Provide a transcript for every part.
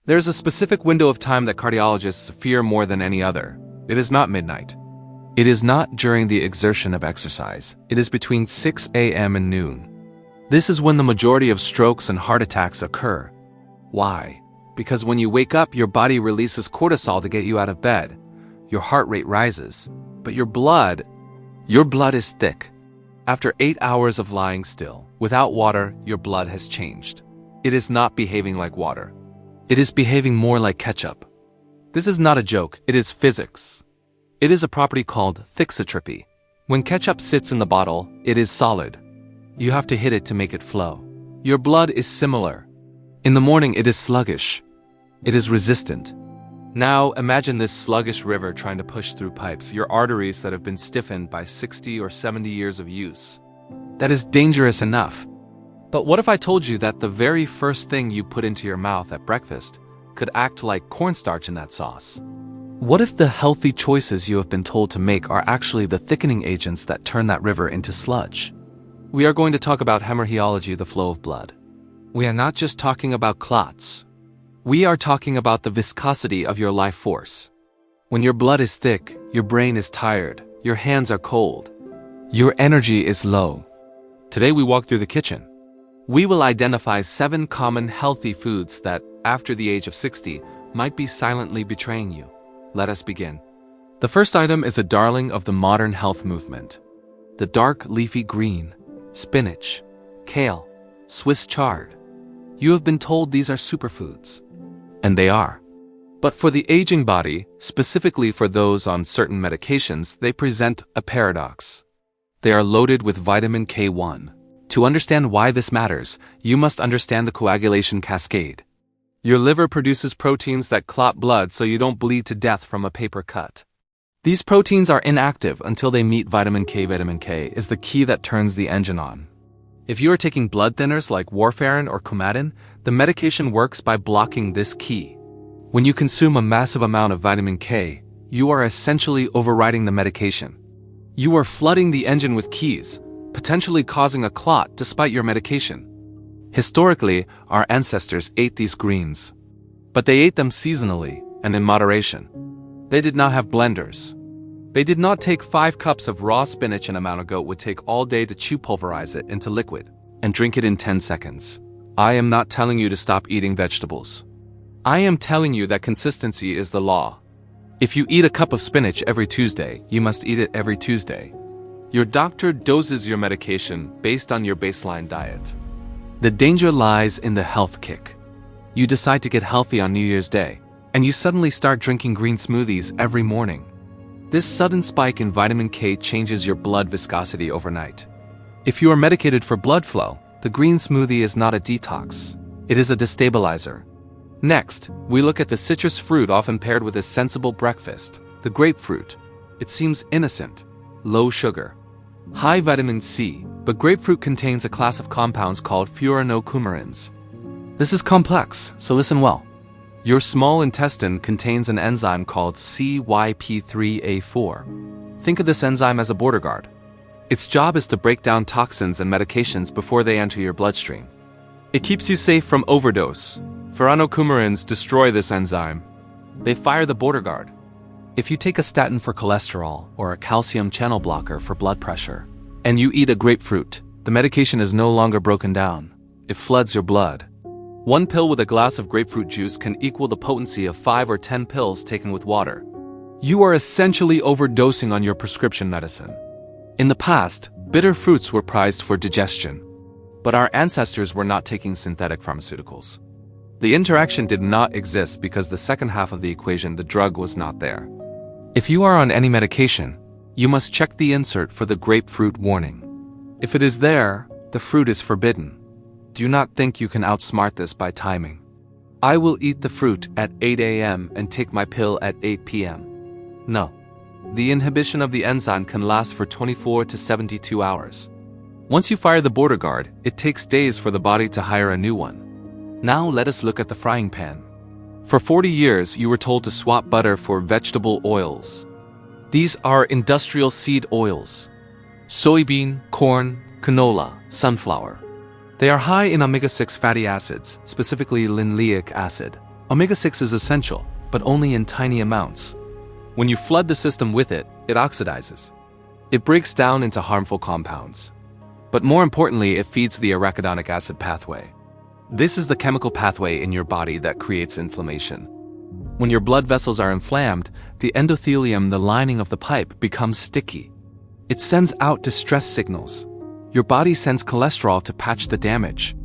There's a specific window of time that cardiologists fear more than any other. It is not midnight. It is not during the exertion of exercise. It is between 6 a.m. and noon. This is when the majority of strokes and heart attacks occur. Why? Because when you wake up, your body releases cortisol to get you out of bed. Your heart rate rises, but your blood is thick. After 8 hours of lying still, without water, your blood has changed. It is not behaving like water. It is behaving more like ketchup. This is not a joke, it is physics. It is a property called thixotropy. When ketchup sits in the bottle, it is solid. You have to hit it to make it flow. Your blood is similar. In the morning, it is sluggish. It is resistant. Now, imagine this sluggish river trying to push through pipes, your arteries that have been stiffened by 60 or 70 years of use. That is dangerous enough. But what if I told you that the very first thing you put into your mouth at breakfast could act like cornstarch in that sauce? What if the healthy choices you have been told to make are actually the thickening agents that turn that river into sludge? We are going to talk about hemorrheology, the flow of blood. We are not just talking about clots. We are talking about the viscosity of your life force. When your blood is thick, your brain is tired, your hands are cold, your energy is low. Today we walk through the kitchen. We will identify 7 common healthy foods that, after the age of 60, might be silently betraying you. Let us begin. The first item is a darling of the modern health movement. The dark leafy green, spinach, kale, Swiss chard. You have been told these are superfoods. And they are. But for the aging body, specifically for those on certain medications, they present a paradox. They are loaded with vitamin K1. To understand why this matters, you must understand the coagulation cascade. Your liver produces proteins that clot blood so you don't bleed to death from a paper cut. These proteins are inactive until they meet vitamin K. Vitamin K is the key that turns the engine on. If you are taking blood thinners like warfarin or Coumadin, the medication works by blocking this key. When you consume a massive amount of vitamin K, you are essentially overriding the medication. You are flooding the engine with keys, potentially causing a clot despite your medication. Historically, our ancestors ate these greens. But they ate them seasonally and in moderation. They did not have blenders. They did not take 5 cups of raw spinach an amount a goat would take all day to chew pulverize it into liquid and drink it in 10 seconds. I am not telling you to stop eating vegetables. I am telling you that consistency is the law. If you eat a cup of spinach every Tuesday, you must eat it every Tuesday. Your doctor doses your medication based on your baseline diet. The danger lies in the health kick. You decide to get healthy on New Year's Day, and you suddenly start drinking green smoothies every morning. This sudden spike in vitamin K changes your blood viscosity overnight. If you are medicated for blood flow, the green smoothie is not a detox. It is a destabilizer. Next, we look at the citrus fruit often paired with a sensible breakfast, the grapefruit. It seems innocent, low sugar, high vitamin C, but grapefruit contains a class of compounds called furanocoumarins. This is complex, so listen well. Your small intestine contains an enzyme called CYP3A4. Think of this enzyme as a border guard. Its job is to break down toxins and medications before they enter your bloodstream. It keeps you safe from overdose. Furanocoumarins destroy this enzyme. They fire the border guard. If you take a statin for cholesterol or a calcium channel blocker for blood pressure, and you eat a grapefruit, the medication is no longer broken down. It floods your blood. 1 pill with a glass of grapefruit juice can equal the potency of 5 or 10 pills taken with water. You are essentially overdosing on your prescription medicine. In the past, bitter fruits were prized for digestion. But our ancestors were not taking synthetic pharmaceuticals. The interaction did not exist because the second half of the equation, the drug, was not there. If you are on any medication, you must check the insert for the grapefruit warning. If it is there, the fruit is forbidden. Do not think you can outsmart this by timing. I will eat the fruit at 8 a.m. and take my pill at 8 p.m. No. The inhibition of the enzyme can last for 24 to 72 hours. Once you fire the border guard, it takes days for the body to hire a new one. Now let us look at the frying pan. For 40 years, you were told to swap butter for vegetable oils. These are industrial seed oils. Soybean, corn, canola, sunflower. They are high in omega-6 fatty acids, specifically linoleic acid. Omega-6 is essential, but only in tiny amounts. When you flood the system with it, it oxidizes. It breaks down into harmful compounds. But more importantly, it feeds the arachidonic acid pathway. This is the chemical pathway in your body that creates inflammation. When your blood vessels are inflamed, the endothelium, the lining of the pipe, becomes sticky. It sends out distress signals. Your body sends cholesterol to patch the damage.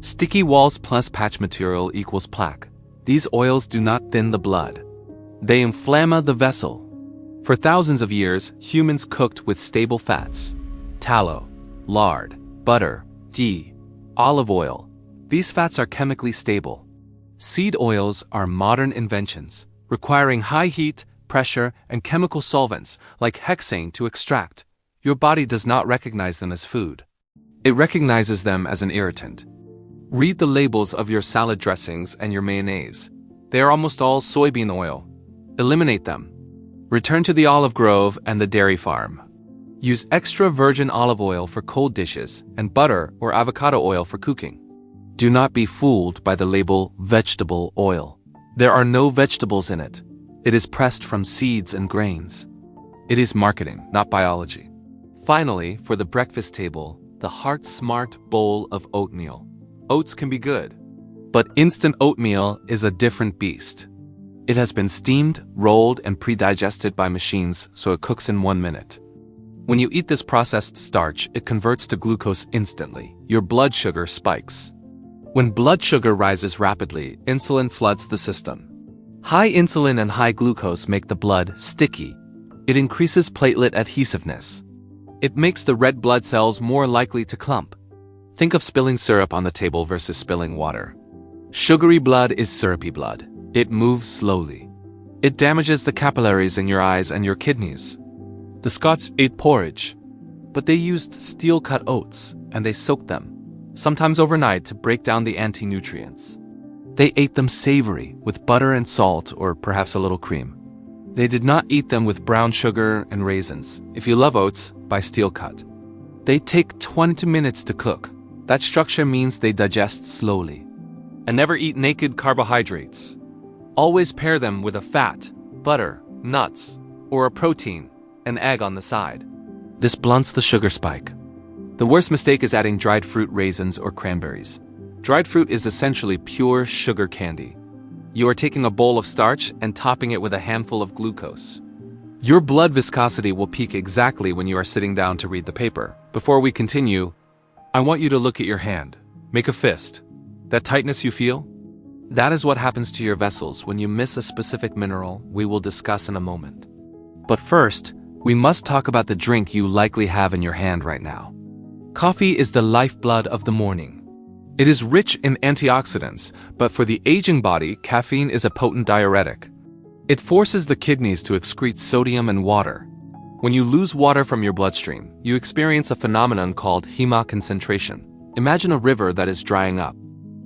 Sticky walls plus patch material equals plaque. These oils do not thin the blood. They inflame the vessel. For thousands of years, humans cooked with stable fats: tallow, lard, butter, ghee, olive oil. These fats are chemically stable. Seed oils are modern inventions, requiring high heat, pressure, and chemical solvents like hexane to extract. Your body does not recognize them as food. It recognizes them as an irritant. Read the labels of your salad dressings and your mayonnaise. They are almost all soybean oil. Eliminate them. Return to the olive grove and the dairy farm. Use extra virgin olive oil for cold dishes and butter or avocado oil for cooking. Do not be fooled by the label vegetable oil. There are no vegetables in it. It is pressed from seeds and grains. It is marketing, not biology. Finally, for the breakfast table, the heart-smart bowl of oatmeal. Oats can be good, but instant oatmeal is a different beast. It has been steamed, rolled, and pre-digested by machines, so it cooks in 1 minute. When you eat this processed starch, it converts to glucose instantly. Your blood sugar spikes. When blood sugar rises rapidly, insulin floods the system. High insulin and high glucose make the blood sticky. It increases platelet adhesiveness. It makes the red blood cells more likely to clump. Think of spilling syrup on the table versus spilling water. Sugary blood is syrupy blood. It moves slowly. It damages the capillaries in your eyes and your kidneys. The Scots ate porridge, but they used steel-cut oats, and they soaked them, sometimes overnight, to break down the anti-nutrients. They ate them savory, with butter and salt, or perhaps a little cream. They did not eat them with brown sugar and raisins. If you love oats, buy steel-cut. They take 20 minutes to cook. That structure means they digest slowly. And never eat naked carbohydrates. Always pair them with a fat, butter, nuts, or a protein, an egg on the side. This blunts the sugar spike. The worst mistake is adding dried fruit, raisins, or cranberries. Dried fruit is essentially pure sugar candy. You are taking a bowl of starch and topping it with a handful of glucose. Your blood viscosity will peak exactly when you are sitting down to read the paper. Before we continue, I want you to look at your hand. Make a fist. That tightness you feel? That is what happens to your vessels when you miss a specific mineral we will discuss in a moment. But first, we must talk about the drink you likely have in your hand right now. Coffee is the lifeblood of the morning. It is rich in antioxidants, but for the aging body, caffeine is a potent diuretic. It forces the kidneys to excrete sodium and water. When you lose water from your bloodstream, you experience a phenomenon called hemoconcentration. Imagine a river that is drying up.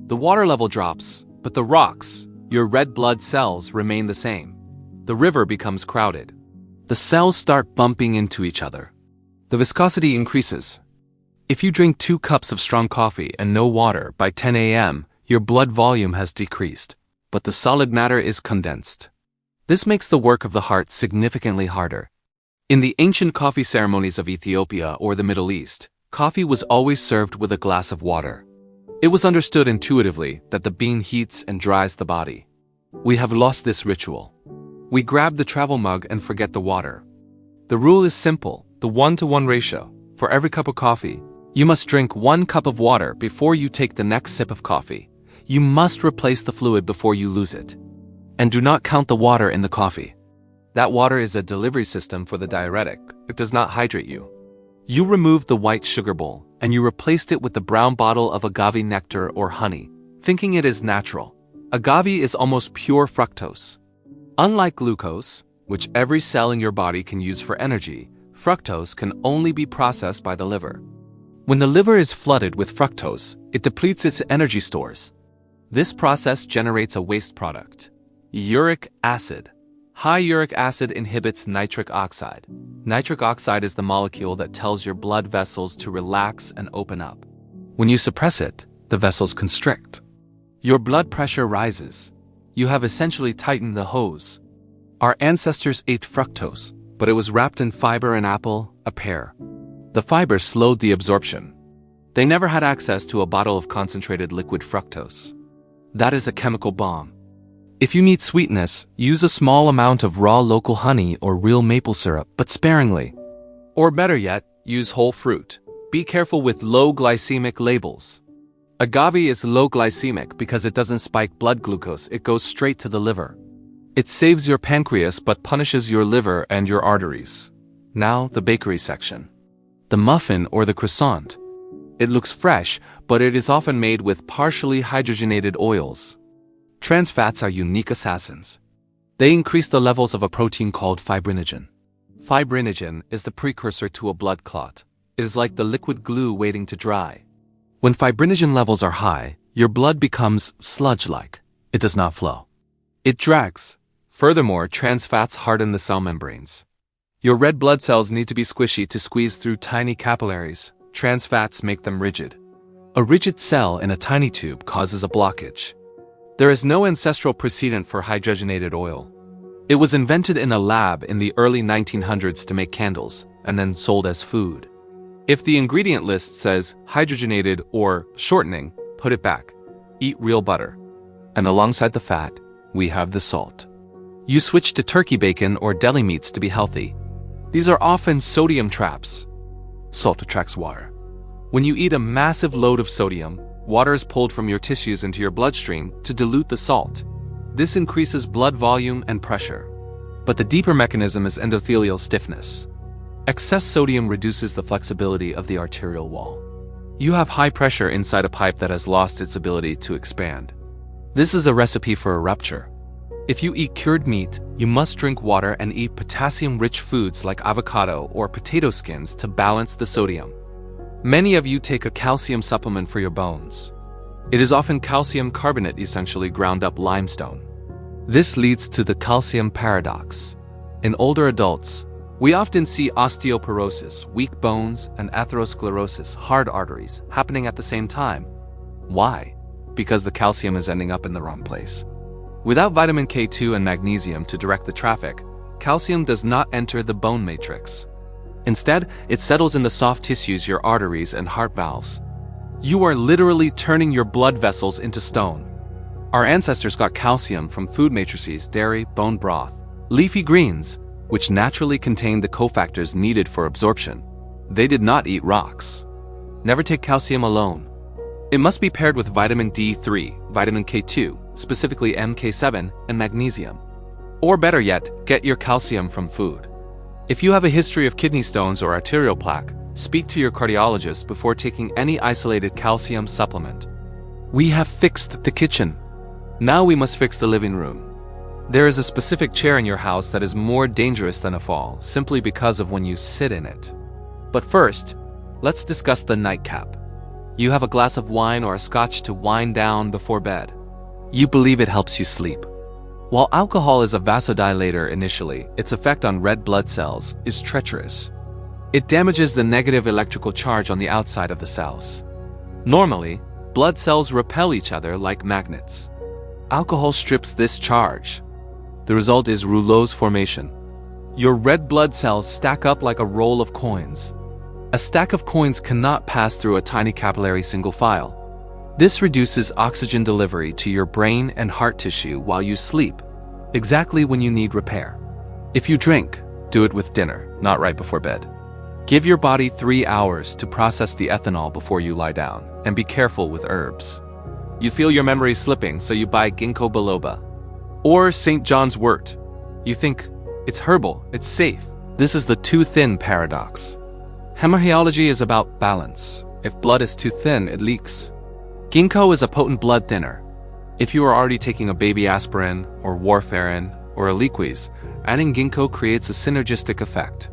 The water level drops, but the rocks, your red blood cells, remain the same. The river becomes crowded. The cells start bumping into each other. The viscosity increases. If you drink 2 cups of strong coffee and no water by 10 a.m., your blood volume has decreased, but the solid matter is condensed. This makes the work of the heart significantly harder. In the ancient coffee ceremonies of Ethiopia or the Middle East, coffee was always served with a glass of water. It was understood intuitively that the bean heats and dries the body. We have lost this ritual. We grab the travel mug and forget the water. The rule is simple, the 1-to-1 ratio. For every cup of coffee, you must drink 1 cup of water before you take the next sip of coffee. You must replace the fluid before you lose it. And do not count the water in the coffee. That water is a delivery system for the diuretic. It does not hydrate you. You removed the white sugar bowl, and you replaced it with the brown bottle of agave nectar or honey, thinking it is natural. Agave is almost pure fructose. Unlike glucose, which every cell in your body can use for energy, fructose can only be processed by the liver. When the liver is flooded with fructose, it depletes its energy stores. This process generates a waste product, uric acid. High uric acid inhibits nitric oxide. Nitric oxide is the molecule that tells your blood vessels to relax and open up. When you suppress it, the vessels constrict. Your blood pressure rises. You have essentially tightened the hose. Our ancestors ate fructose, but it was wrapped in fiber: an apple, a pear. The fiber slowed the absorption. They never had access to a bottle of concentrated liquid fructose. That is a chemical bomb. If you need sweetness, use a small amount of raw local honey or real maple syrup, but sparingly. Or better yet, use whole fruit. Be careful with low glycemic labels. Agave is low glycemic because it doesn't spike blood glucose, it goes straight to the liver. It saves your pancreas but punishes your liver and your arteries. Now, the bakery section. The muffin or the croissant. It looks fresh, but it is often made with partially hydrogenated oils. Trans fats are unique assassins. They increase the levels of a protein called fibrinogen. Fibrinogen is the precursor to a blood clot. It is like the liquid glue waiting to dry. When fibrinogen levels are high, your blood becomes sludge-like. It does not flow. It drags. Furthermore, trans fats harden the cell membranes. Your red blood cells need to be squishy to squeeze through tiny capillaries. Trans fats make them rigid. A rigid cell in a tiny tube causes a blockage. There is no ancestral precedent for hydrogenated oil. It was invented in a lab in the early 1900s to make candles, and then sold as food. If the ingredient list says hydrogenated or shortening, put it back. Eat real butter. And alongside the fat, we have the salt. You switch to turkey bacon or deli meats to be healthy. These are often sodium traps. Salt attracts water. When you eat a massive load of sodium, water is pulled from your tissues into your bloodstream to dilute the salt. This increases blood volume and pressure. But the deeper mechanism is endothelial stiffness. Excess sodium reduces the flexibility of the arterial wall. You have high pressure inside a pipe that has lost its ability to expand. This is a recipe for a rupture. If you eat cured meat, you must drink water and eat potassium-rich foods like avocado or potato skins to balance the sodium. Many of you take a calcium supplement for your bones. It is often calcium carbonate, essentially ground up limestone. This leads to the calcium paradox. In older adults, we often see osteoporosis, weak bones, and atherosclerosis, hard arteries, happening at the same time. Why? Because the calcium is ending up in the wrong place. Without vitamin K2 and magnesium to direct the traffic, calcium does not enter the bone matrix. Instead, it settles in the soft tissues, your arteries and heart valves. You are literally turning your blood vessels into stone. Our ancestors got calcium from food matrices, dairy, bone broth, leafy greens, which naturally contain the cofactors needed for absorption. They did not eat rocks. Never take calcium alone. It must be paired with vitamin D3, vitamin K2, specifically MK7, and magnesium. Or better yet, get your calcium from food. If you have a history of kidney stones or arterial plaque, speak to your cardiologist before taking any isolated calcium supplement. We have fixed the kitchen. Now we must fix the living room. There is a specific chair in your house that is more dangerous than a fall, simply because of when you sit in it. But first, let's discuss the nightcap. You have a glass of wine or a scotch to wind down before bed. You believe it helps you sleep. While alcohol is a vasodilator initially, its effect on red blood cells is treacherous. It damages the negative electrical charge on the outside of the cells. Normally, blood cells repel each other like magnets. Alcohol strips this charge. The result is rouleau's formation. Your red blood cells stack up like a roll of coins. A stack of coins cannot pass through a tiny capillary single file. This reduces oxygen delivery to your brain and heart tissue while you sleep, exactly when you need repair. If you drink, do it with dinner, not right before bed. Give your body 3 hours to process the ethanol before you lie down, and be careful with herbs. You feel your memory slipping, so you buy ginkgo biloba. Or St. John's wort. You think, it's herbal, it's safe. This is the too thin paradox. Hemorheology is about balance. If blood is too thin, it leaks. Ginkgo is a potent blood thinner. If you are already taking a baby aspirin, or warfarin, or Eliquis, adding ginkgo creates a synergistic effect.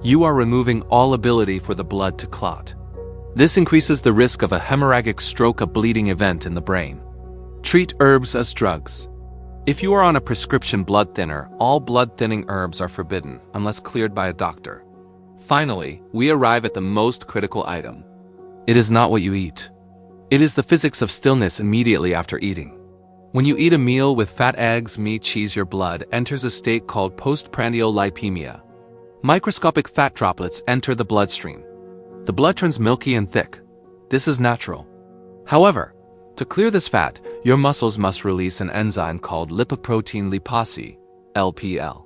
You are removing all ability for the blood to clot. This increases the risk of a hemorrhagic stroke, a bleeding event in the brain. Treat herbs as drugs. If you are on a prescription blood thinner, all blood-thinning herbs are forbidden unless cleared by a doctor. Finally, we arrive at the most critical item. It is not what you eat. It is the physics of stillness immediately after eating. When you eat a meal with fat, eggs, meat, cheese, your blood enters a state called postprandial lipemia. Microscopic fat droplets enter the bloodstream. The blood turns milky and thick. This is natural. However, to clear this fat, your muscles must release an enzyme called lipoprotein lipase, LPL.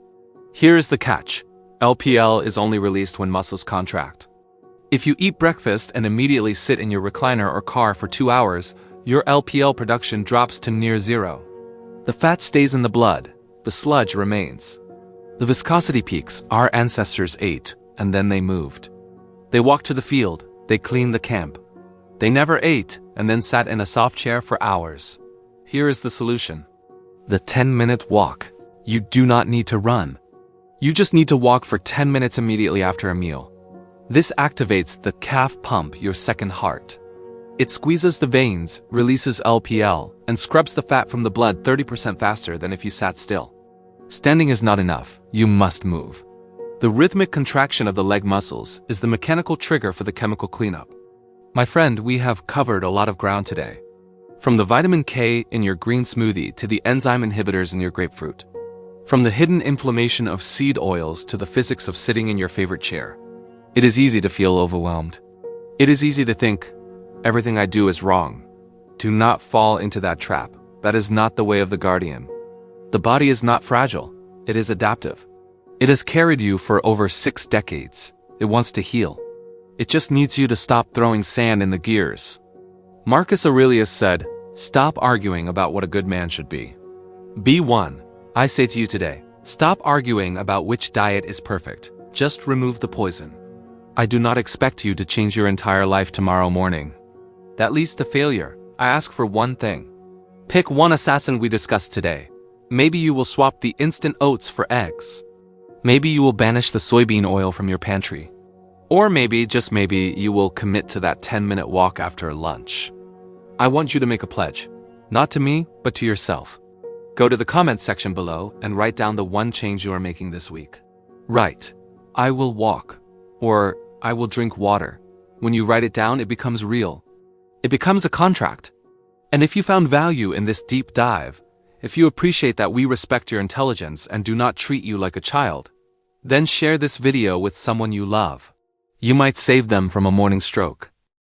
Here is the catch. LPL is only released when muscles contract. If you eat breakfast and immediately sit in your recliner or car for 2 hours, your LPL production drops to near zero. The fat stays in the blood, the sludge remains. The viscosity peaks. Our ancestors ate, and then they moved. They walked to the field, they cleaned the camp. They never ate, and then sat in a soft chair for hours. Here is the solution. The 10-minute walk. You do not need to run. You just need to walk for 10 minutes immediately after a meal. This activates the calf pump, your second heart. It squeezes the veins, releases LPL, and scrubs the fat from the blood 30% faster than if you sat still. Standing is not enough. You must move. The rhythmic contraction of the leg muscles is the mechanical trigger for the chemical cleanup. My friend, we have covered a lot of ground today. From the vitamin K in your green smoothie to the enzyme inhibitors in your grapefruit. From the hidden inflammation of seed oils to the physics of sitting in your favorite chair. It is easy to feel overwhelmed. It is easy to think, everything I do is wrong. Do not fall into that trap. That is not the way of the guardian. The body is not fragile. It is adaptive. It has carried you for over 6 decades. It wants to heal. It just needs you to stop throwing sand in the gears. Marcus Aurelius said, stop arguing about what a good man should be. Be one. I say to you today, stop arguing about which diet is perfect. Just remove the poison. I do not expect you to change your entire life tomorrow morning. That leads to failure. I ask for one thing. Pick one assassin we discussed today. Maybe you will swap the instant oats for eggs. Maybe you will banish the soybean oil from your pantry. Or maybe, just maybe, you will commit to that 10-minute walk after lunch. I want you to make a pledge. Not to me, but to yourself. Go to the comments section below and write down the one change you are making this week. Write, I will walk. Or, I will drink water. When you write it down, it becomes real. It becomes a contract. And if you found value in this deep dive, if you appreciate that we respect your intelligence and do not treat you like a child, then share this video with someone you love. You might save them from a morning stroke.